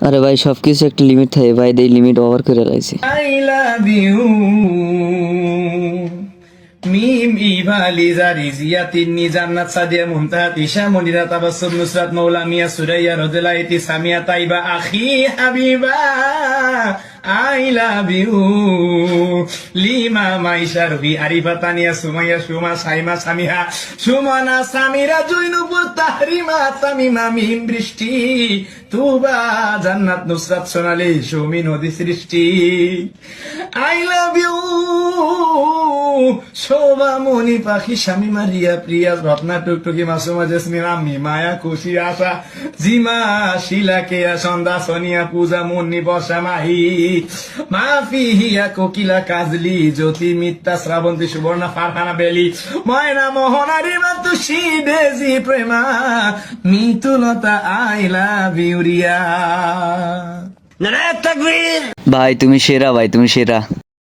আরে ভাই সবকিছু একটা লিমিট থাকে ভাই, এই লিমিট ওভার করে লাইছে। I love you. মিম ইভা লিজা রিজিয়া তিন্নি জান্নাত সাদিয়া মুমতাহাত ইশা মনিরা তাবাসসুম নুসরাত মৌলা মিয়া Suraiya রোদেলাইতি Samia Taiba Akhi Habiba I love you. Lima Maisha Robi Arifa Tania Sumaiya Suma Saima Samiha Sumona Samira জৈনুপুর তাহরিমা তামিমা মিম বৃষ্টি তুবা জান্নাত নুসরাত সোনালি সুমি নদী সৃষ্টি I love you. শোভা মনি পাখি স্বামী মারিয়া প্রিয়া রত্না টুকটুকি মাসুমা জেসমিন আম্মি মায়া খুশি আশা জিমা শিলা কেয়া সন্ধ্যা সোনিয়া পূজা মুন্নি বর্ষা মাহি মাফি হিয়া কোকিলা কাজলি জ্যোতি Mitta Srabanti Suborna Farhana Beli Moyna Mohona Rima Tushi Daisy Prema Mitulota I love you Riya. নারে তাকবীর। ভাই তুমি সেরা, ভাই তুমি সেরা।